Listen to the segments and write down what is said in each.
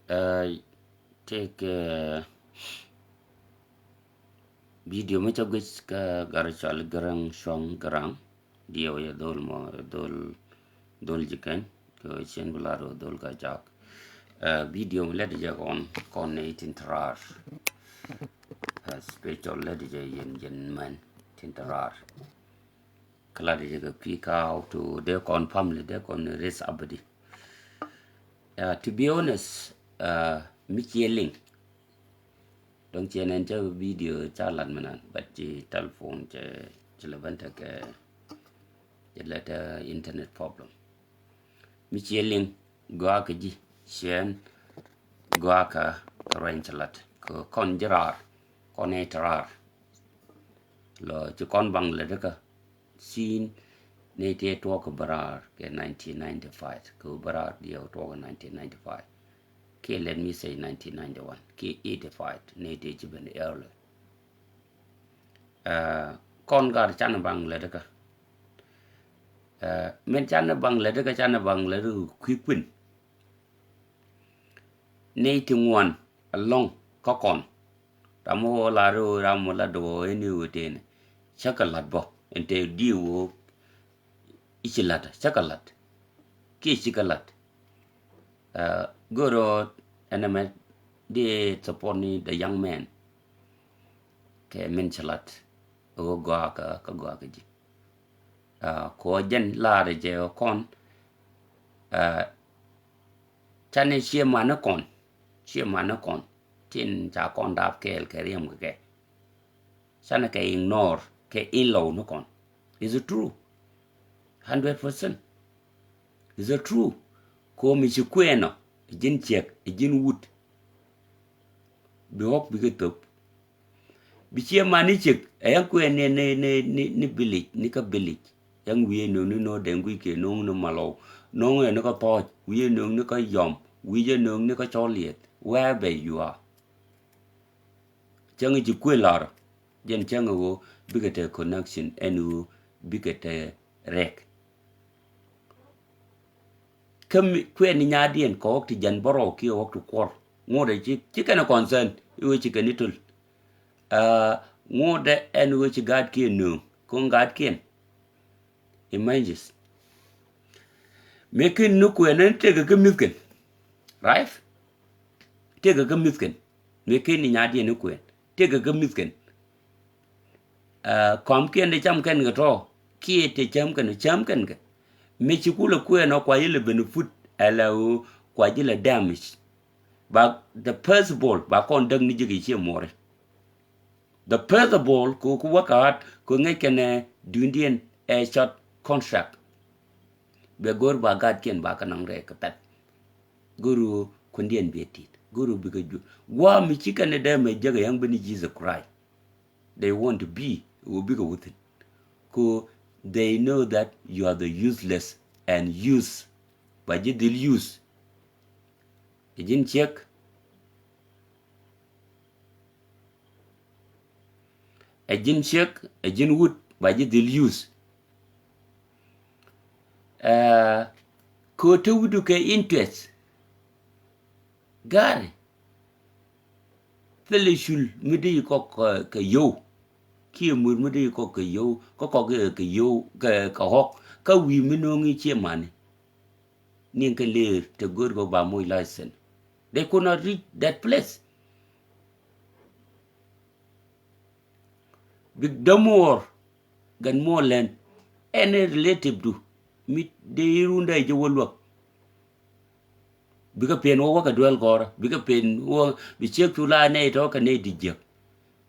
take video me chagwis ka garachal garang shong garang dio ya dol mo dol jikan ko chen bularo dol ka jak video led ja kon 18 tarar spiritual led ja yen man tintarar kala de ga pick out to de kon family de kon race abadi to be honest Micheling donc chenen cha video cha lan manan bat ci telephone cha levanta ke leta internet problem Micheling gwa ka ji shen gwa ka ranchalat ko kon jirar kon etrar lo ci kon bang le ka sin ne te to ko barar ke 1995 ko barar dio to 1995 ke let me say 1991 ke 85 ne te jiben early kon gar chan bang le ka men chan bang le ka chan bang le kwipin ne ti ngwan along ko kon tamo la ro ram la do eni woten chakalat bo ente diwo ichilata chakalat ke chikalat goro enemet de support the young man ke men chalat o gwa ka gwa ka ji ko jen la de je kon chane che mana kon tin cha kon dap kel ke riem ke chane ke ignore ke ilo no kon is it true 100% is it true ko mi chi kweno jin chek jin wut bi hok bi getop bi che mani chek ayan kwen ne bilik ni ka bilik yang wiye no no dengu ke no no malo no no ka to wiye no ka yom wiye no ka choliet wherever you are chang ji kwelar jen chang go bigate connection enu bigate rek kam kwen nyadien ko ti jan boro ki ok to kor ngode ci kana concern iwe ci kanitul ngode en we ci gad ki no ko gad ken images mekin no kwen te ga misken right te ga misken mekin nyadien no kwen te ga misken kom ken de cham ken ga to ki te cham ken ga me ci kula kwen no kwa ile benefit ala kwa jila damage but the first ball ba kon dang ni jigi che more the first ball ko work out ko ngekene dundien a short contract be gor ba gad ken ba kanang re kapet guru kundien betit guru bigaju wa mi chikane da me jaga yang bani Jesus Christ they want to be will be with it ko they know that you are the useless and use by the use ejin check ejin wood by the use ko to wudu ke interest gari felishul midi ko ka yo ki mur midi ko ka yo ko ke yo ka hok ka wi minongi che mane nin ka le te gor go ba moy license they could not reach that place big damor gan more land any relative to mit de irunda je wolwa biga pen wo ka duel gora biga pen wo bi chek tu la ne to ka ne dijek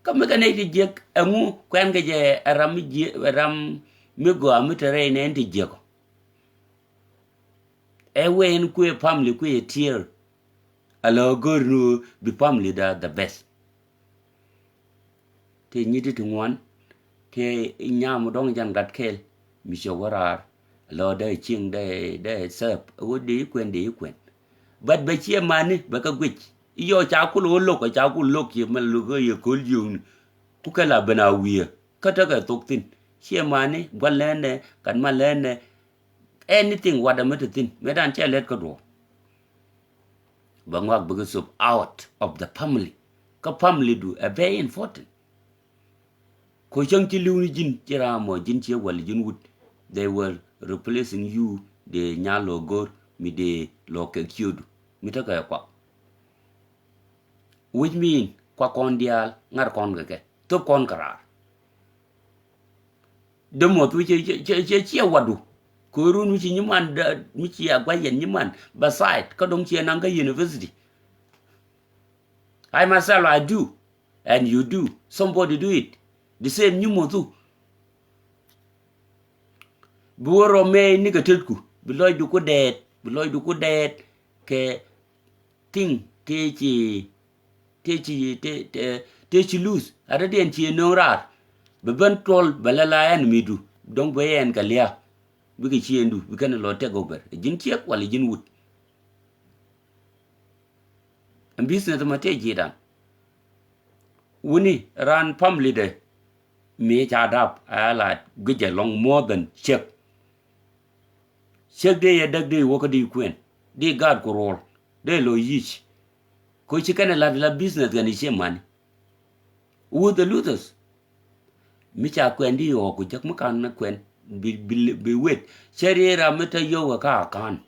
kam ka ne dijek amu kwen ga je ram mi go amitere ne dijek ewe en ku family ku tier ala gornu bi family da the best te nyidi to ngwan te nyam dong jan gat kel mi showarar lo da ching da sep wodi kwen de kwen but ba chi mani ba ka gwich iyo cha ku lo ko cha ku lo ki mal lu go ye kol yun ku kala bana wiya kata ka toktin chi mani gwalene kan malene anything wada metatin medan che let ko do bangwak bugusup out of the family. Ka family do a very important. Ko chang chi liu ni jin chira mo jin che wal jin wood. They were replacing you de nyalo gor mi de lo ke kyodu. Mi ta ka kwa. Which mean kwa kon dial ngar kon ke. To kon karar. Demo tu che wadu. Ko run mi chi nyman da mi chi agwa yen nyman beside ka dong che nanga university. I myself I do and you do. Somebody do it. The same nyumo tu. Buoro me ni ka tetku. Biloy du ko det ke ting te chi lose. Ada den chi no rar. Be ben tol balala en midu. Dong be en kalia. Bi ki chi endu bi kan lo take over. Jin chi wala jin wut. And business ma te jidan. Wuni ran family de me chadap ala gije long more than check. Check de ya dag de woka di kwen. De god ko roll. De lo yich. Ko chi kan la business gani che man. Who the losers? Mi cha kwen di yo ko jak makan na kwen bi wet. Cherera meta yo ka kan.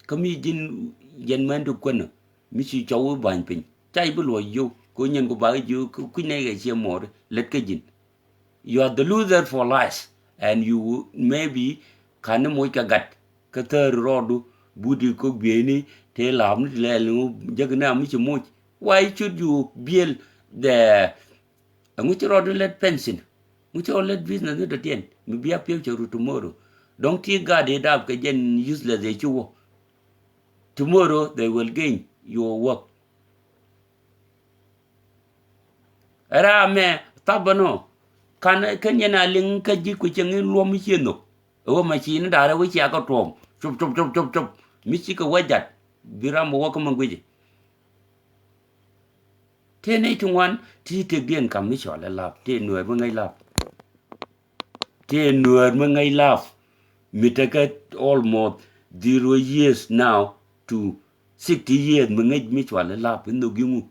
Kami jin yen man du kwen. Mi chi chawu ban pin. Chai bu lo yo ko nyen ko ba ju ku ne ga che mor let ke jin. You are the loser for life and you maybe kan mo ka gat ka ter rodu budi ko bieni te lam le lu jagna mi chi mo. Why should you build the much rodu let pension? Much let business no ten. Mi bia pio tomorrow. Don't think God it up ka jen useless e chuo. Tomorrow they will gain your work. Era me tabano kan yana ling ka ji ku cheng lo mi cheno. O ma chi na dara wi cha ka tom. Chup. Mi chi ka wajat. Biram wo ko mangwe. Te nei tung wan ti te dien kam mi chola lap te nuer ma ngai lap. Te nuer ma ngai lap. Mi ta ka almost 0 years now to 60 years ma ngai mi chola lap no gimu.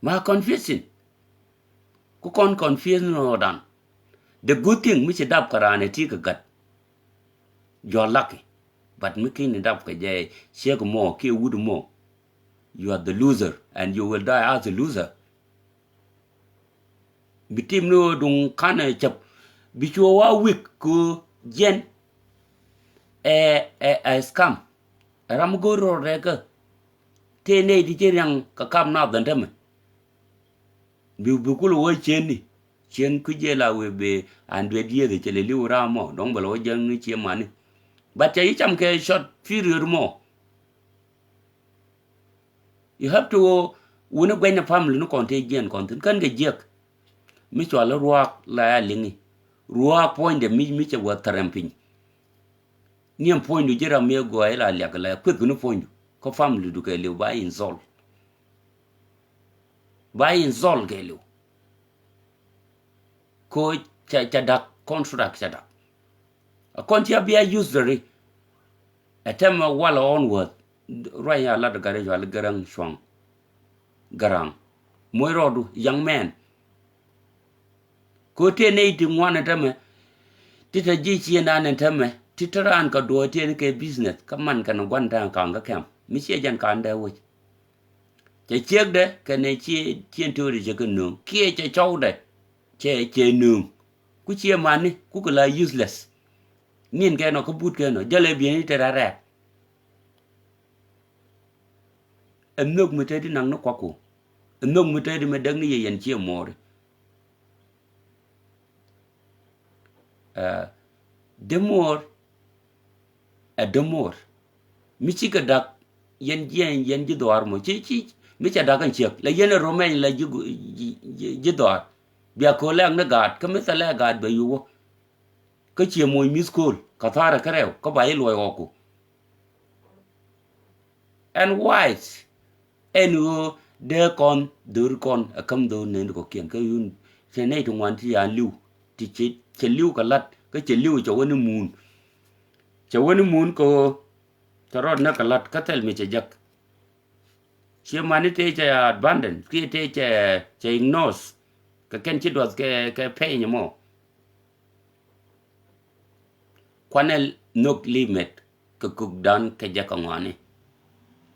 Ma confusing. Ku kon confuse no dan. The good thing mi dap karane ti ka gat. You're lucky. But mi kin dap ka jay shek mo ke wood mo. You are the loser and you will die as a loser. Bitim no dung kana chap bicho wa week ku jen scam. Ram go ro rega. Te ne di jerang ka kam na dan dem. Bi bukul wo cheni. Chen ku je la we be and we die de chele li ura mo dong balo jang ni che mani. But ya cham ke short period mo. You have to wuna gwenya family no contagion content kan ga jek mi chola ruak la lingi ruak point de mi che wa tramping niem point du jera me go ila lyak la kwet no point ko family du ke le ba in zol ke le ko cha dak contract cha dak a kontia bia usury a tema wala onward raya la da gare wala garang shwang garang moy rodu young man ko te ne ti ngwana tame tita ji chi na ne tame titaran ka do te ke business ka man kan gwanda ka nga kam mi che jan kan da wo che chek de ka ne chi chien to ri je ka no ke che chow de che no ku chi mani ku ka la useless nin ke no ko but ke no jale bien te ra ra enok mi te di nang no kwa ku enok mi te di me dang ni yen chi mo the more mi ci ka dak yen ji doar mo ci mi ca dakan ciek la yen romain la ji doar bia ko lang na gad ka mi sala gad ba yuwo ka ci mo mi school ka fara karew ka ba yi loy oku and wise and de kon dur kon akam do ne ko kien ka yun se ne to wan ti ya liu ti ci liu ka lat ka ci liu cho woni mun ko tarod na kalat katel mi che jak che mani te che abandon ki te che ignores ka ken chi dot ke pay ni mo kwanel nok limit ka kuk dan ke jaka ngani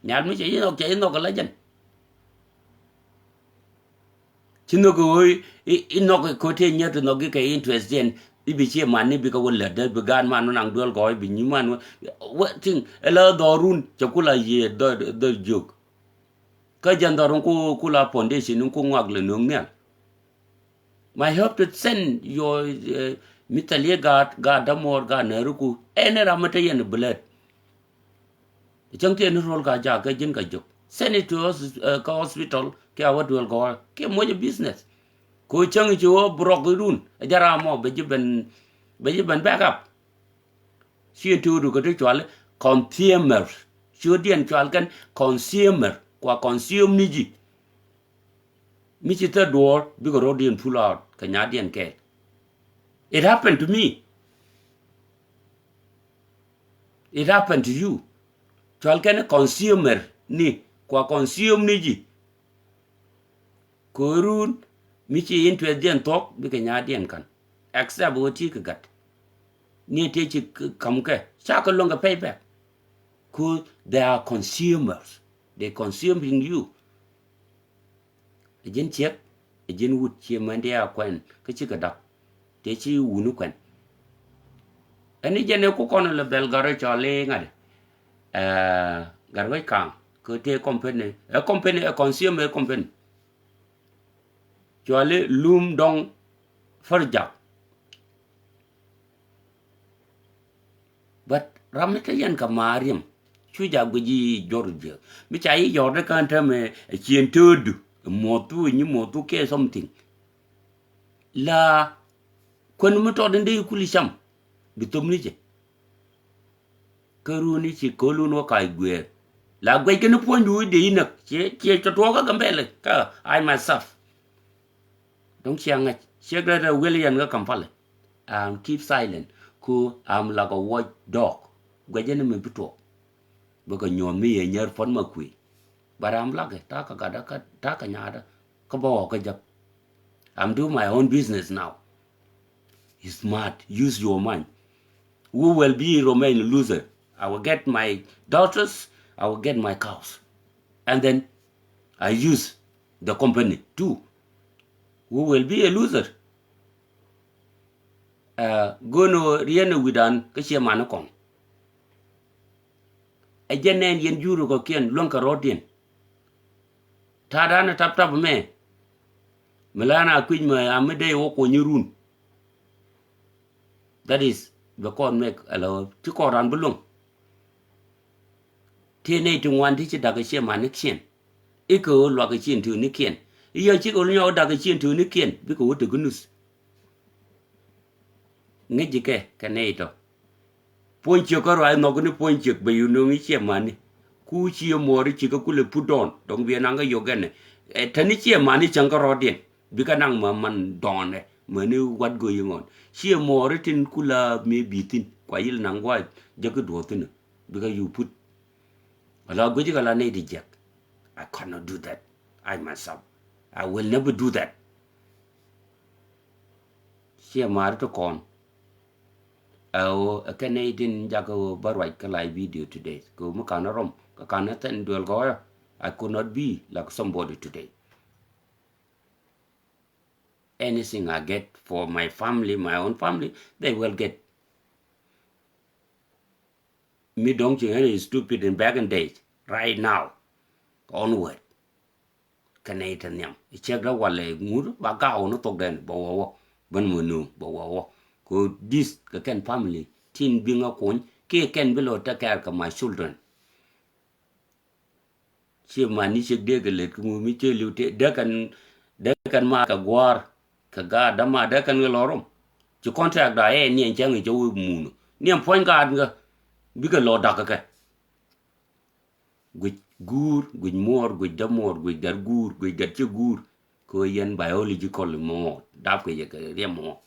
nyal mi che ino ka lajan chino ko ino ko te nyat no ge ke interest den ibi che mani bi ka wala de bi gan man nang dol go bi ni man what thing ela dorun chakula ye do jok ka jandarun ko kula foundation ko ngagle no ngel my help to send your mitalie ga damor ga neruku ene ramate yen bullet changte ni rol ga ja ga jin ga jok send it to us ka hospital ke awad wel go ke mo business ko chang ji wo brok run jara mo be jiben back up si tu du ko to chwal consumer si dien chwal kan consumer kwa consume ni ji mi chi ta door bi ko rodien pull out ka nya dien ke it happened to me it happened to you chwal kan consumer ni kwa consume ni ji ko run mi chi into dien tok bi ka nya dien kan accept wo ti ka gat ni te chi kam ke cha ko longa payback ko they are consumers they consuming you jen chek jen wut chi mande a kwen ka chi ka dak te chi wunu kwen ani jene ko kono le belgaro chole ngade garwe kang ko te company a consumer company chole lum dong farja but ramita yan ka mariam chuja guji Georgia mi chai yorda kan tame chien tudu motu ke something la kon mu to de kuli sham bitum ni je karu ni chi kolu no kai gwe la gwe ke no pondu de ina che to ka gambele ka I myself don't chianga Shegrada William ga kampale keep silent ku am like a watch dog gwe je me bito baka nyon mi ye nyer fon ma kwi baram lage ta ka nyada ka bo ka jap I'm doing my own business now. You smart, use your mind. Who will be remain loser? I will get my daughters, I will get my cows. And then I use the company too. Who will be a loser? Gono riene widan kashia manakon. A jenen yen juru ko kien lonka rodien. Tadana tap me. Melana queen me amede woko nyurun. That is the con make allow to call on belong. Tene to one teacher dagashia manikien. Iko logachin to Nikian. Iyo chico no dagachin to Nikian because what the goodness. Nijike canato. Point your car, I'm not going to point you, but you know me, money. Kuchi more chico could put on. Don't be an anger yogan. A tanichi money changarodian. Bikanang man don. Money what going on. She more written kula may be thin. Quail nang white. Jacket water. Because you put a lot of good lady jack. I cannot do that. I myself. I will never do that. She married to con. A Canadian Jago Barwai Kalai video today. Go Makana Rom. Kakanathan Duel Goya. I could not be like somebody today. Anything I get for my family, my own family, they will get. Me don't you any stupid in back in days. Right now. Onward. Canadian yam. Check the wale mood, bagao no talk then, bow, when we know, bow. Go this can family, teen being a coin, can below take care of my children. She manage a dig me tell you, they can mark a war, kaga, dama, they can will orum. To contract the air near Jangy Joe Moon, near Point Garden, bigger Lord Daka. With gur, with more, with the more, with their gur, with that your gur, Korean biological more, Dapka Yamo.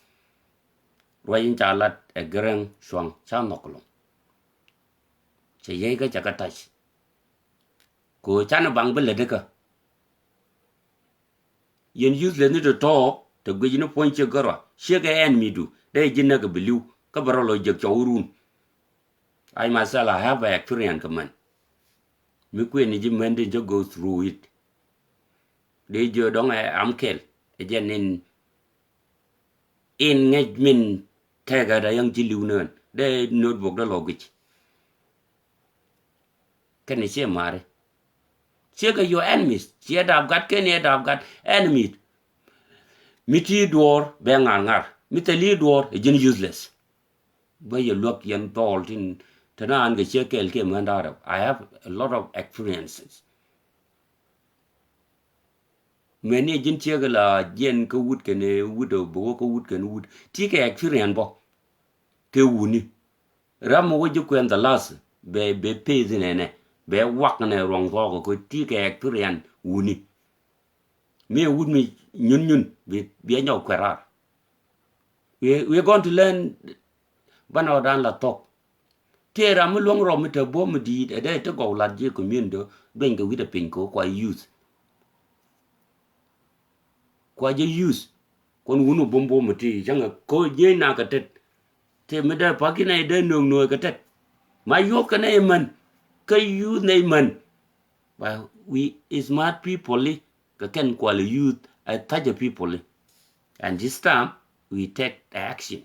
Royin chalat a grand swang chanocolum. che ye ka chaka touch ko chana bang bele de ka yen use le ni to to gwe no point che garo she ga en mi du de jinna ga believe ka baro lo je chawrun I myself I have a experience man mi kwe ni ji men de go through it de jo dong am kel e jen in ngay min tega da yang ji liu nen de notebook da logich kan che mare che ga your enemies che da gat ken e da gat enemies miti door be ngar miti li door e jin useless ba ye look yan tol tin tana an ga che kel ke man da I have a lot of experiences many jin che ga la jen ko wut ken e wut bo ko wut ken wut ti ke experience bo ke wuni ram wo ju kwen da las be pe zinene be wak ne rong ko ti ke experience wuni me would me nyun be nyaw kwerar we going to learn bana dan la tok tera mu long rom te bo mu di de te go la je ko mindo ben ga wida pin ko kwa use kwa je use kon wunu bombo mu ti janga ko je na ka te me da pa ki na de no no ka tet ma yo ka na man ka yu na man but we smart people ka ken kwa le youth I touch the people and this time we take action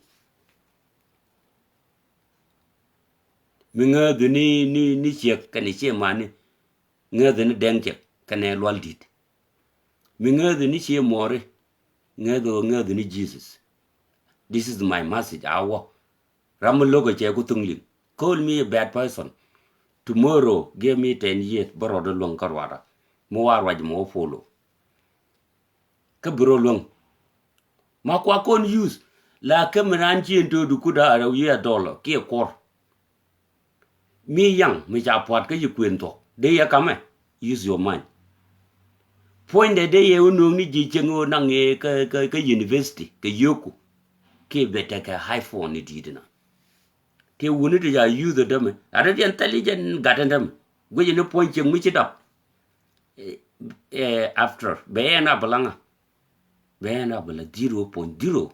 minga de ni chek kan che mane nga de den chek kan e lwal dit minga de ni che more nga de ni Jesus. This is my message awo ram logo che ku tungli call me a bad person tomorrow give me 10 years baro de long karwara mo war waj mo follow ka bro long ma kwa kon use la kemran chi into du kuda ara ye dollar ki kor mi yang mi ja pot ka yi kwen to de ya kame use your mind point de ye unu ni ji chengo na nge ka university ka yoku ke beta ka high phone ni didina ke woni de ya use them ara de intelligent gaten them gwe ni point cheng mi chi dap after be na balanga be na bala 0.0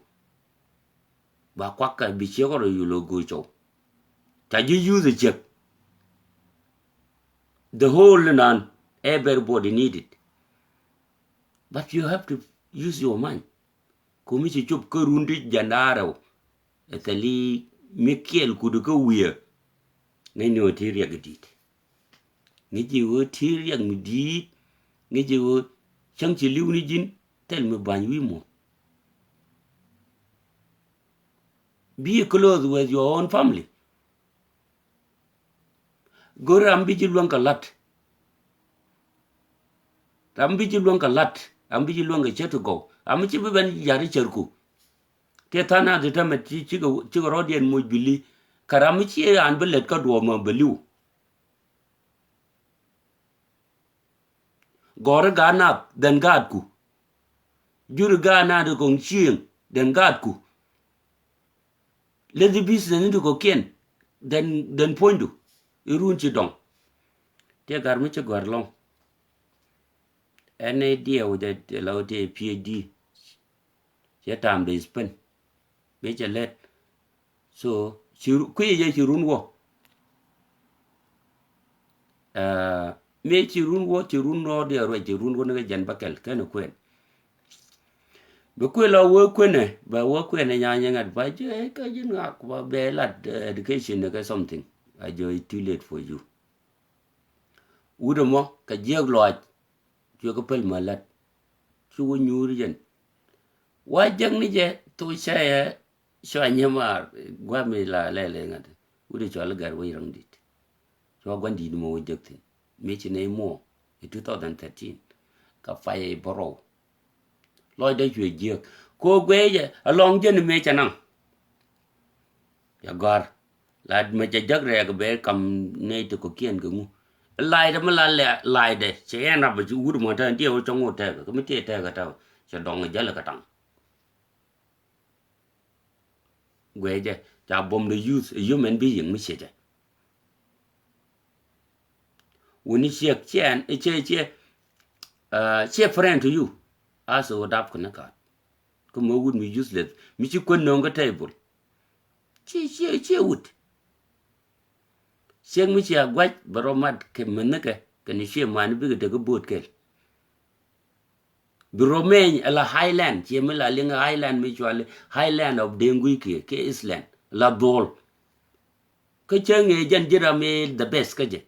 ba kwa ka bi che ko yu lo go cho ta ji use check the whole nan everybody need it but you have to use your mind komi ci chop ko rundi janaro etali mikel kudu ko wiya ne no tiriya gedit ni ji wo tiriya mudi ni ji wo chang ci liwni jin tel me ban wi mo be close with your own family go rambi ji luanka lat rambi ji luanka lat ambi ji luanka chetu go am ci ben yari cherku ke tana de tamet ci go rodien mo bili karam ci an belet ka do mo beliu gore gana den gad ku jur gana de kong chieng den gad ku le di business ni ko ken den pointu irun ci dong te gar mi ci gor long ene dia o de lo de PhD ya tam de spen be che let so ku ye ci run wo me ci run no de ro ci run wo ne jan bakel ken kwen be ku la wo kwene ba wo kwene nya ngat ba je ka jin ngak ba be lat education ka something I jo too late for you udo mo ka je lo jo ko pel malat chu nyuri jen wa jang ni je to cha so anyama gwa me la le ngat udo cho la gar wi rang dit so gwan di mo jektin me ci ne mo 2013 ka fay boro loy de jwe je ko gweje along je me chanang ya gar la me je jag re ga be kam ne to ko kien ga ngu lai da ma la le lai de che na ba ju ur mo ta tie o chong o ta ko me tie ta ga ta cha dong ja la ka tang gweje cha bom de use human being mi che when you check chen che friend to you aso dap kana ka kuma would me useless mi ci kon no nga table che wood Siang mi ci agwaj baromat ke meneke ke ni she man bi de go boot ke bi romain la highland ci mi la linga highland mi chwale highland of dengui ke island la dol ke chenge jan jira me the best ke je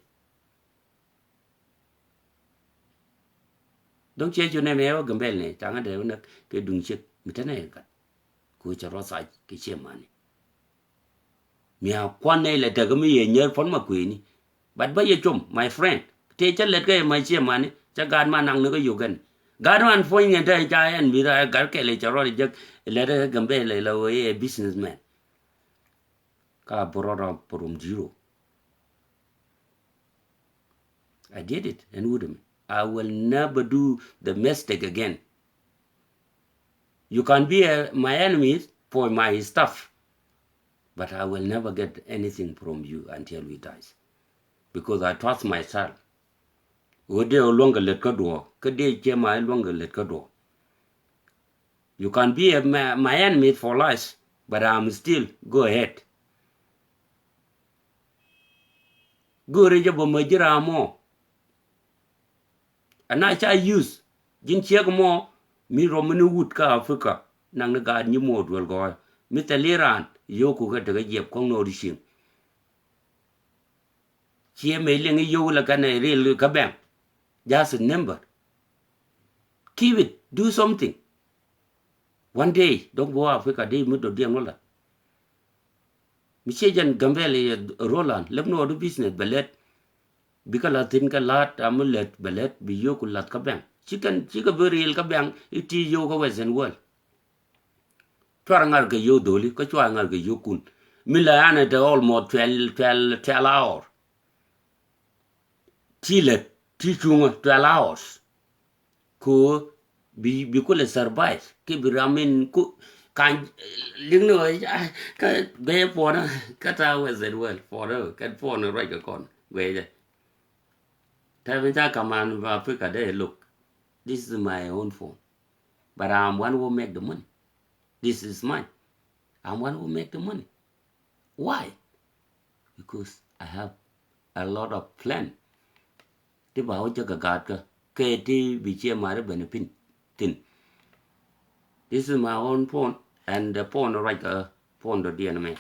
donc che ju ne me o gambel ne tanga de na ke dung chik mi tane ka ku cha ro sai ke che man mi a kwane le de go mi ye nyer fon ma ku ni but ba ye chum my friend te cha let ke ma che man cha gan ma nang ne ko yu gan Garan foin nge dai ja en mi ra gar ke le charo je le re gambe le lo e businessman ka borora porum zero. I did it and would I will never do the mistake again. You can be my enemy for my stuff, but I will never get anything from you until we die, because I trust myself. Would they longer let go do? Could they get my longer let go do? You can be my enemy for life, but I'm still go ahead. Go reachable major more. And I shall use Jin Chiag more, me Romanu wood ka Africa, nang the guard new mode will go. Mr. Liran, Yoku got a yep kong no dishing. Chia mailing you like a real cabang. Just a number. Keep it, do something. One day, don't go Africa, day mid of Diamola. Michigan Gambele Roland, let no do business, ballet. Because I think a lot, amulet, ballet, be yoku lat cabang. Chicken very ill cabang, it is yoga western world. Twarangar ke yo doli, ko twarangar ke yo kun. Milayana te almost 12 hours. Tilet, tichunga 12 hours. Ko bi ko le survive. Ke bi ramen ko kan lingno ka be pona kata western world for kan pona right ka kon. We ta kaman va Africa dey look. This is my own phone. But I'm one who make the money. This is mine. I'm one who make the money. Why? Because I have a lot of plan. Ti bảo cho cả gạt cơ. Kê ti bị chia mà nó pin tin. This is my own phone and the phone right phone the dear man.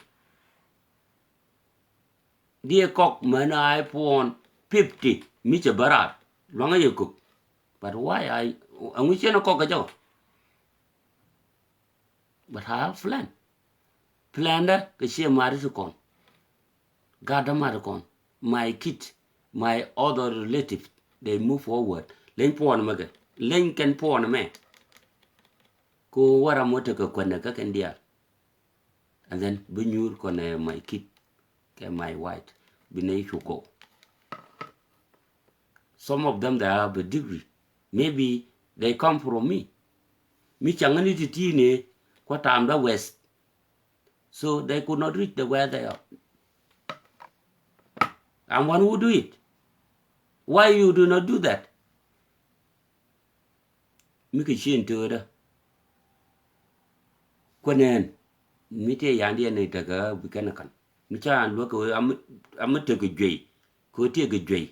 Dear cock man iPhone 50 Mr. Barat. Long you cook. But why I wish you no cock a job. But I have plan. Plander ke chia mà to con. Gadamaricon, my kid, my other relative, they move forward. Len porn maga, len can porn me. Ko wara motaka kwana kakendia. And then bunyur kone my kid, my white, binay go. Some of them they have a degree. Maybe they come from me. Mi changani titine kwa tamda west. So they could not reach the where they are. I'm one who do it. Why you do not do that? Miki chin to it. Kwanen, mite yandi and it a bikanakan. Micha and look away, I'm a take a jay. Go take a jay.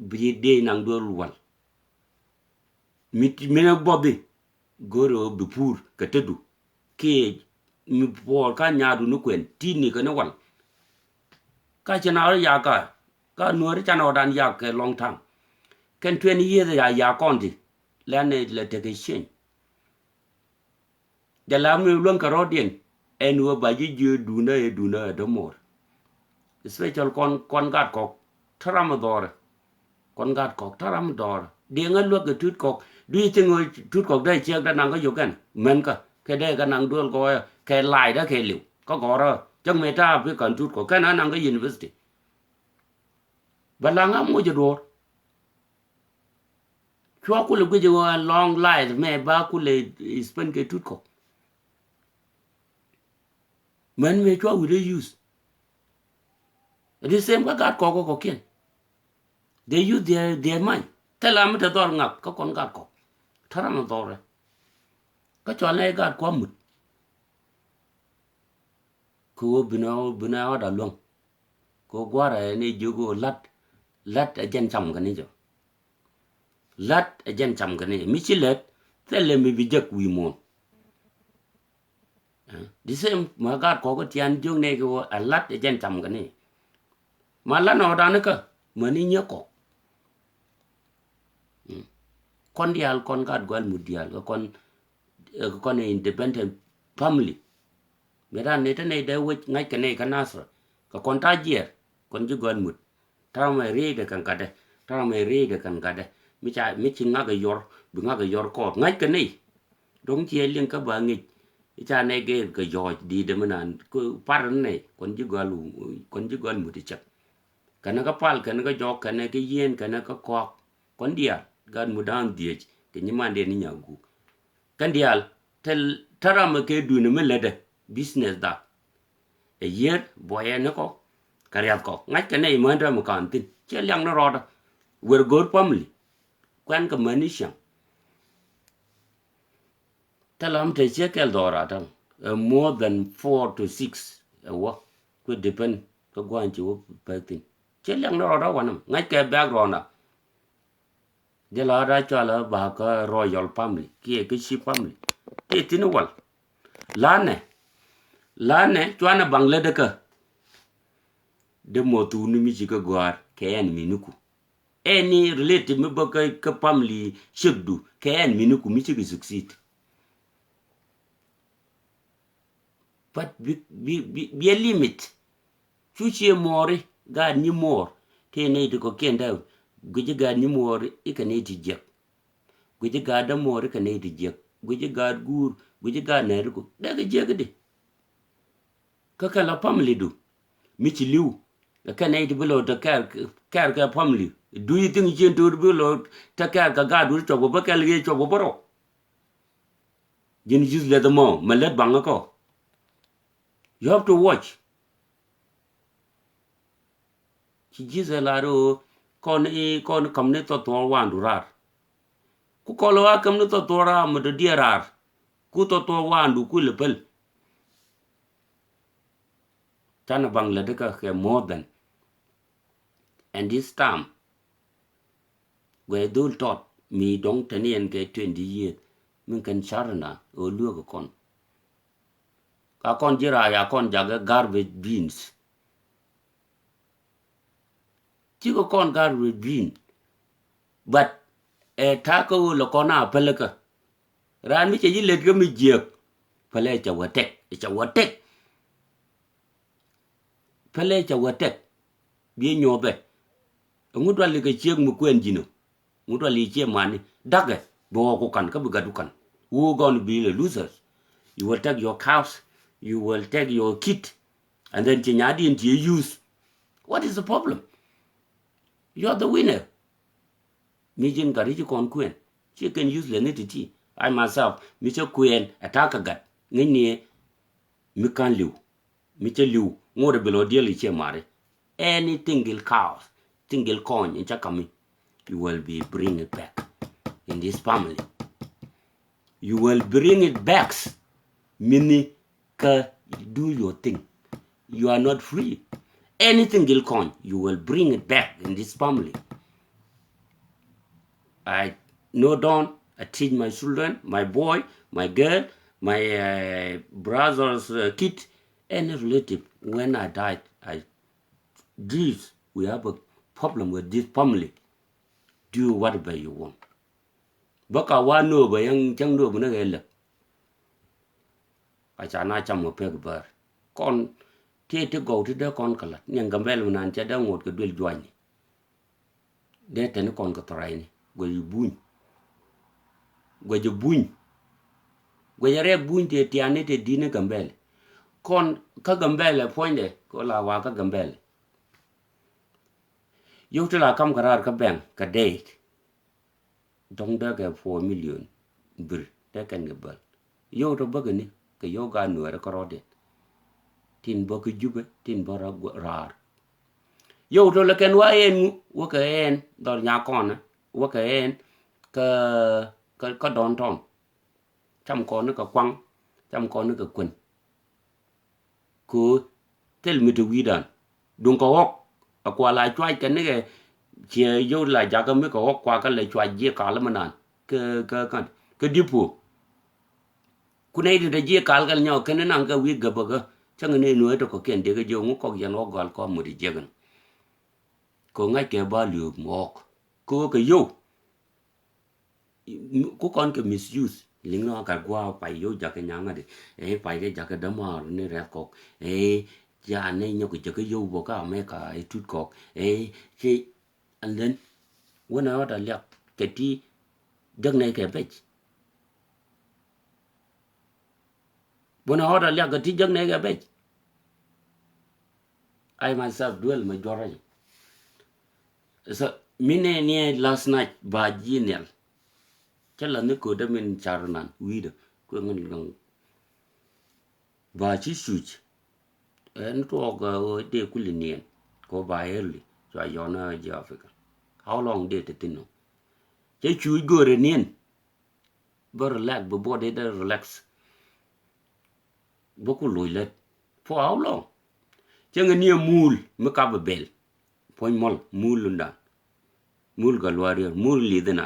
Be day nang do one. Mina Bobby. Go to be poor, Katedu. Cage, me poor kanyadu no quen, tini can one. Kachanara yaka, God no channel than yak a long time. Can 20 years ya conti, land let take a change. The lamb will lunk a rodian, and were by you do no more. The special con gat cock, Taramador, con gat cock, Taramador, the look at tooth cock. Do you think tooth cock day check that nanga you can? Menka, Kadeka nang dual goya, can lie the Kalu, Kokora. Chẳng mê ta với cần chút của cái nó năng cái university. Và là ngắm ngôi door. Chúa cô lực cái long life mẹ ba cô lệ spend cái chút của. Mình mê chúa will use. The same các gạt có kiên. They use their mind. Tell am ta dor ngak ka kon gat ko. Thara ma dor. Ka chole gat ko mut. Ko bina da long. Ko gwara ne jogo lat a jen cham gani jo. Lat a jen cham gani. Mi chilet tell me bi jak wi mon. The same ma gat ko tian jung ne ko a lat a jen cham gani. Ma la no da ne ka mani nyako. Kon dial kon gat gwal mudial kon independent family. Medan ne tane da wich ngai kane kanasra. Ka kon ta jier kon ju gwal mud. Ta mai re de kan kade. Ta mai re de kan kade. Mi chi ngaga yor bu ngaga yor ko ngai kane. Dong chia lien ka ba ngi. Cha ne ge ka yo di de manan ko par ne kon ju gwal mud chak. Kana ka pal kana ka jok kana ka yen kana ka ko kon dia gan mudan diech ke nyimande ni nyagu kan dial tel tarama ke dune melede business da e yer boye ne ko karyat ko ngat kana i mandra mo kantin che lyang no roda wer gor family kwan ka manisha talam te che kel dora tam more than 4 to 6 wa could depend ko gwan chi wo patin che lyang no roda wanam ngat ke background da de la ra cho la ba ka royal family ki ke shi family te tin wal lane chwana bangle de ka de motu ni mi ka gwar ke en minuku any relative me ba ka family shigdu ke en minuku mi chi succeed but be a limit fuchi mori ga ni more te ne de ko kenda guji ga ni mori ikane ti je guji ga da mori kane ti je guji ga gur guji ga ne ko daga je gade kaka la family do mi ci liw kane ti below to kar ka family do you think you do below ta kar ka ga du to ba kal ge to boro jin jus le the mo malet banga ko you have to watch ci jisa la ro kon kam ne to wan durar ku ko lo kam ne to ra mo de dierar ku to wan du ku lepel tana bang la de ka ke more than and this time we do tot mi dong tenien ke 20 years min kan charna o lu ko kon ka kon jira ya kon jaga garbage beans ti ko kon garbage bean but ta ko lo kona pelaka ran mi che yilet ga mi jek pele cha watek pele cha watek bi nyobe ngudwa le ke chieng mu kwen jino ngudwa li che mani dage bo ko kan ka buga dukan who going to be the losers. You will take your cows, you will take your kid, and then chinyadi into your use. What is the problem? You are the winner. Mijin gariji kon kwen. She can use the nitty. I myself, Mr. Queen, attack a gut. Nini, mi kan liu. Mr. Liu, more below dearly che mare. Any tingle cows, tingle coin in Chakami, you will be bring it back in this family. You will bring it back. Mini ka do your thing. You are not free. Anything will coin, you will bring it back in this family. I know down, I teach my children, my boy, my girl, my brother's kid, any relative. When I died, we have a problem with this family. Do whatever you want. Baka wa no ba yang chang no bu na gele. Ai cha na cham mo pe bar. Kon te go te de kon kala. Nyang gambel nan cha da ngot ko del join. De te ne kon ko trai ni. Go yu buñ. Go ju buñ. Go ya re buñ te tiane te dine gambel. Kon ka gambel poinde ko la wa ka gambel. Yo te la kam karar ka bang ka date. Dong da ga 4 million bir da kan ga bal yo to bagani ke yo ga no ra korode tin bo ku jube tin bo ra rar yo to le ken wa en wo ka en dor nya kon wo ka en ka don ton cham kon ka kwang cham kon ka kun ko tel mi to widan dun ko wok akwa la chwa ken ne che yo la ja ka mi ko wok kwa ka le chwa je ka la manan ka dipo ku nei de je kal gal nyaw ken nan ka wi ga ba ga chang ne no to ko ken de ga jo ngu ko yan o gal ko mu di je gan ko ngai ke ba lu mok ko ka yo ko kon ke misuse ling no ka gwa pa yo ja ka nyanga de pa ke ja ka da ma ne re ko ja ne nyo ko je ka yo bo ka me ka tut ko che and then when I order lek ke ti dag nei ke bech when I order lek ke ti dag nei ke bech I myself dwell majority so mine ne last night ba jinel chala ne ko da min charnan wido ko ngon ngong ba chi such en to ga de kulinien ko ba early so ayona je Africa how long did it no che chu go re nien bo relax bo body de relax bo ku loilet for how long chenga ni mul me ka bel poñ mol mul lunda mul ga loire mul lidena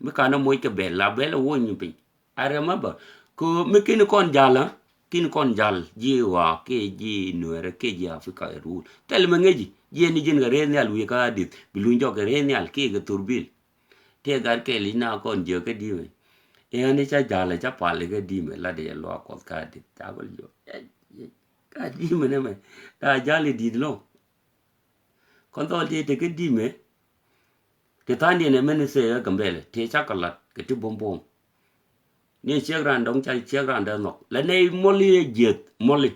me kana moy ke bel la bel wo nyu pin I remember ko me kin kon jala kin kon jal ji wa ke ji nuere ke ji Africa rule tel me ngeji ji ni jin ga re nyal wi ka dit bilun jo ga re nyal ke ga turbil te gar ke li na kon je ke di me e ani cha jala cha pale ga di me la de lo ko ka dit ta gol jo ka di me ne me ta jale di lo kon to te ke di me te tandi ne men se ga mbele te cha kala ke ti bom bom ni che gran dong cha che gran da no la nei moli jet moli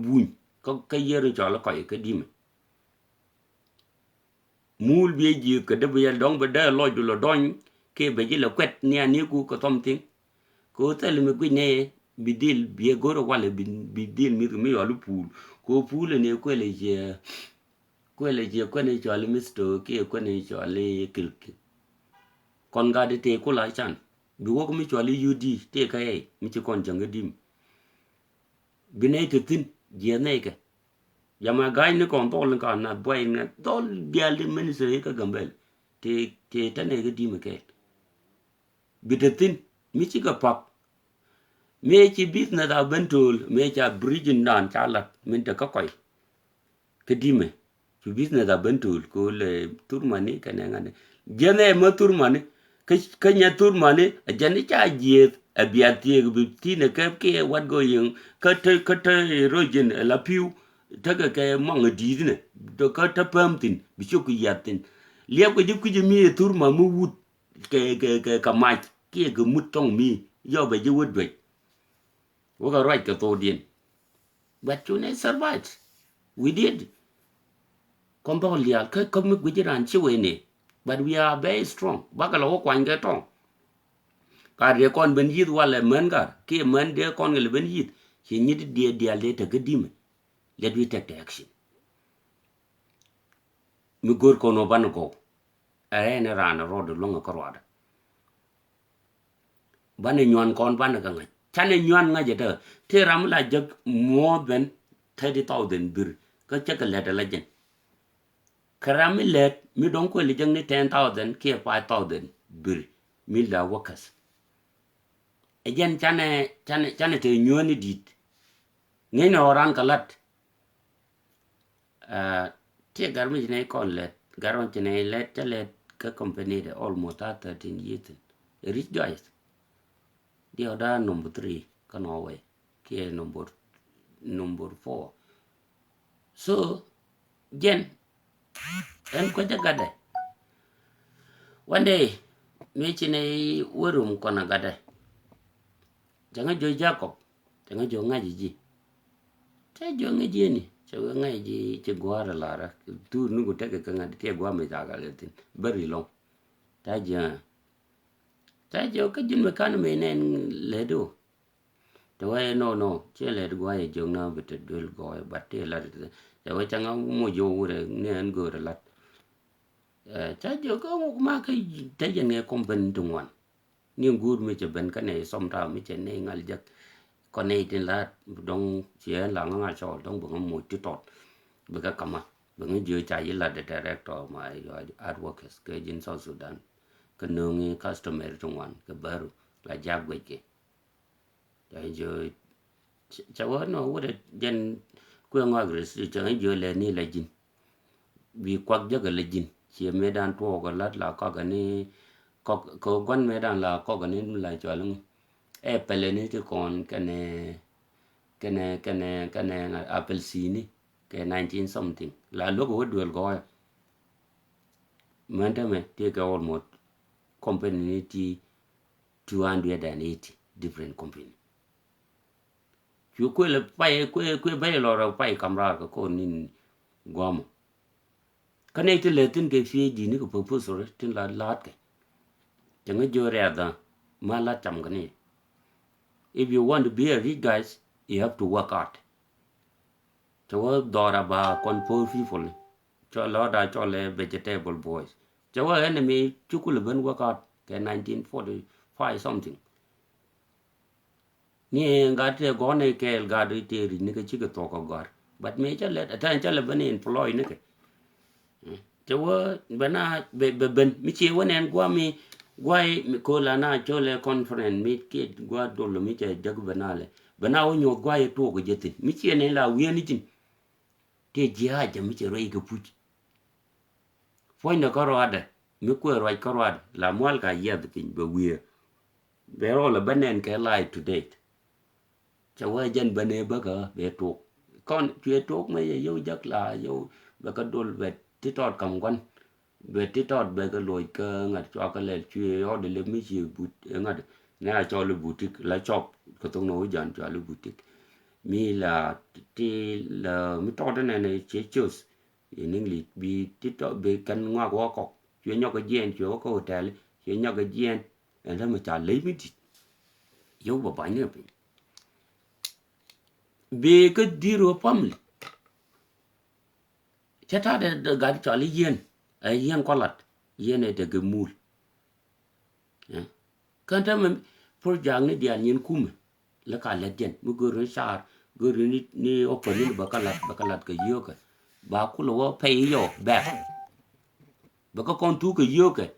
buñ ko ka yere cho la ko ke di me mul bi ji ke de bi dong be da lo du lo don ke be ji la kwet ni ani ku ko tom tin ko tel me ku ne bidil bi goro wala bidil mi yo lu pul ko pul ne ko le je ko ne cho le misto ke ko ne cho le kilki kon ga de te ko la chan bi wo ko mi cho le ud te ka e mi ci kon jang dim bi ne te tin je ne ke yama gay ni kon tol ka na boy ne tol bial de men se ka gambel te tane ga dim ke bi te tin mi ci ga pak me ci business da bentul me cha bridge nan chala min te ka koy ke dime ci business da bentul ko le turmani ka ngane jene ma turmani ka nya turmani jani cha jiet a biati bi tine ke what go yin ka te rojen la piu ta ka mang di ne do ka ta pamtin bi chu ku yatin liab ko ji ku ji mi turma mu wut ka ma ke mut tong mi yo be ji wut be we got right to din but you ne survive we did kombolia ka kom gujiran chiwe ne but we are very strong bakala wo kwan ga tong ka de kon ben yid wala men ga ke men de kon le ben yid chi nyid de ale ta gadim let we take the action mi gor ko no ban ko are ne ran road longa ko roda ban nyon kon ban ga nga chane nyon nga je te ram la jag more than 30,000 bir ka chaka let la jen karami let mi don ko le jang ni 10,000 ke 5,000 bir mi la wakas ejen chane te nyoni dit ngene oran kalat te garmi ne kon let garon ne let let ka company de almost 13 years rich guys the other number 3 kan away ke number 4 so jen en ko jagade one day me chine worum kona gade janga jo Jacob janga jo ngaji ji te jo ngaji ni jo ngaji che gwara lara tu nugo teke kanga te gwa me jaga letin bari long ta jo ka jin me kan me nen ledo to way no che le gwa e jo na bit dul go batte la Chawa changa mo yo re ne an go re lat. Cha jo ko ma ka ta yen ne kompen tungwan. Ni ngur mi che ben ka ne som ta mi che ne ngal jak. Con này thì là đông chia là ngang cho đông bưng một chút tốt bữa cái cầm bưng dưới trái là the director mà art workers cái dân South Sudan cái nương customer trong quan cái bờ là giáp vậy kì rồi rồi cháu nó có dân quên ngoài rồi sự chẳng dưới là ni là dân vì quạt giấc là dân chia medan to cái lát là có cái này có quan medan là có cái này là cho luôn Apple ni tu kon kene Apple sini ke 19 something la logo dual go manda me take almost company 280 different company chu ko le pai ko bai lo ra pai camera ko nin gom kane te le tin ke fi di ni ko purpose ro tin la lat ke janga jore da ma la cham kane. If you want to be a rich guys, you have to work hard. Chawa dora ba kon poor people. Chawa da chole vegetable boys. Chawa enemy chukul ben work hard. Ke 1945 something. Ni ngate gone ke gadu te ri ni ke chika toko gar. But me chale atan chale ben employ ni ke. Chawa bana ben mi che wonen gwa mi Guai ko la na chole conference mi ke gua dolo mi che jag banale banawo nyo guai to ko jeti mi che ne la wieni tin te jia ja mi che roi ko puch foi na karo ada mi ko roi karo ada la mwal ka yed pin be wie be ro la banen ke lai to date chawa jen bane ba ka be to kon chue to me yo jak la yo ba ka dol be ti tot kam quan về tí tọt về cái lối cơ ngặt cho cái lệ chuyện họ để lấy mấy gì bút ngặt nè cho lấy bút lấy chọc cái tông nối dần cho lấy bút mi là tí là mi tọt này này chế chus in English bị tí tọt về căn ngoa của họ chuyện nhau cái gen chuyện có hotel chuyện nhau cái gen anh ta mà trả lấy mấy gì yếu vào bánh nữa về cái đi rồi family chắc ta để gặp cho lấy gen yang kolat yene de gemul kanta me projang ni dia nyin kum la ka legend mu goro sar goro ni opani bakalat ka yoka ba ku lo pay yo back ba ka kon tu ka yoka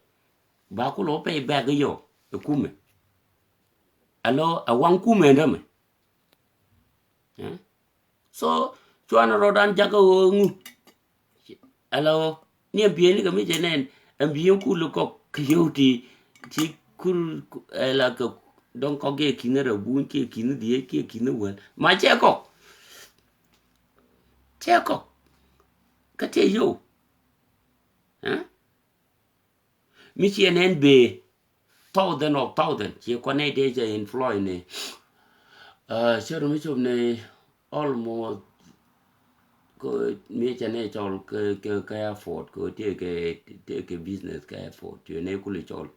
ba ku lo pay back yo e kum alo awang kum ndam so chuana rodan jago ngu alo ni bien ni kami jenen ambiyon ku lo ko kyoti ti kur la ko don ko ge kinera bun ke kinu die ke kinu wan ma che ko ka te yo mi jenen be thousand che ko ne de je influence ne sero mi chom ne almost ko mi chane chol ke effort ko te ke business ke effort you ne ku le chol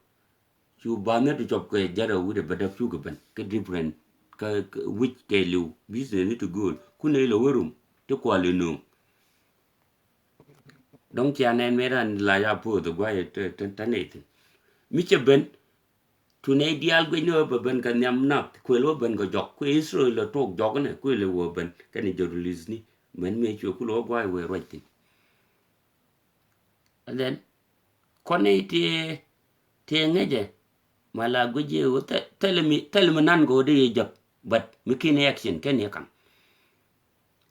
chu ba ne to chop ke jara wu de bada chu ban ke different ke which ke lu business ni to good ku ne lo werum te ko le no donc ya ne me ran la ya po to gwa te ne mi che ben tu ne dial go no ba ben kan nyam nak ku lo ben go jok ku Israel lo tok jok ne ku le wo ben kan ni journalist ni men me chu ku lo gwa we right and then kone te ngeje mala guje o telemanan go de jak but mikin action ken yakan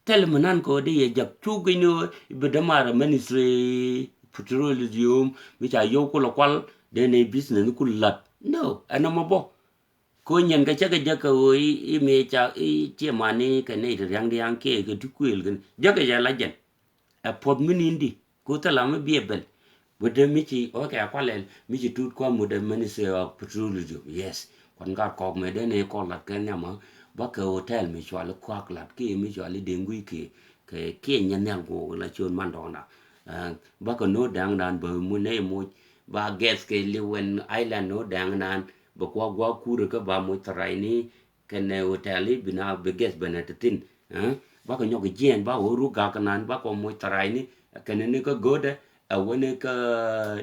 telemanan go de jak chu gino bedamara ministry petroleum mi cha yo ko lokal de ne business ku lat no anamo bo ko nyen ga chaga jaka o I me cha I che mani ka ne yang diang ke ga tukuel gan jaga ya lajen a pod minindi ko tala me biebel wede michi o ka kwale michi tut kwa mo de ministry of petroleum yes kon ga ko me de ne ko lat ken nyama ba ka hotel mi chwa le kwa lat ke mi chwa le dengui ke nyen nyal go la chon man dona ba ko no dang dan bo mu ne mo ba gas ke liwen island no dang nan ba kwa gwa kure ka ba mo trai ni ken hotel bina be gas benetin ba ko nyok jen ba o ru ga kanan ba ko mo tarai ni kene ne ko gode a wone ka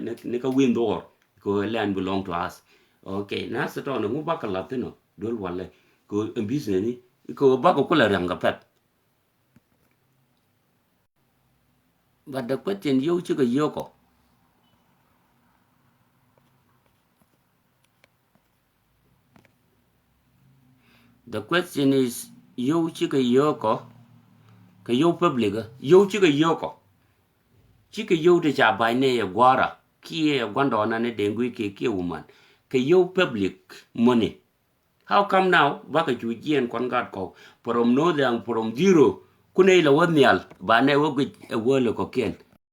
ne ka windor ko land belong to us okay na sa to no ba ka latino dol wale ko business ni ko ba ko kula ranga pet but the question you chi ko yoko the question is you chi ko yoko ka yo public yo chi ko yoko chi ko yo de cha bai ne ya gwara ki ya gwando na ne dengu ke woman ka yo public money. How come now baka chu jien kon gat ko from no yang from zero kunai la wonial ba ne wo git e wo ko ken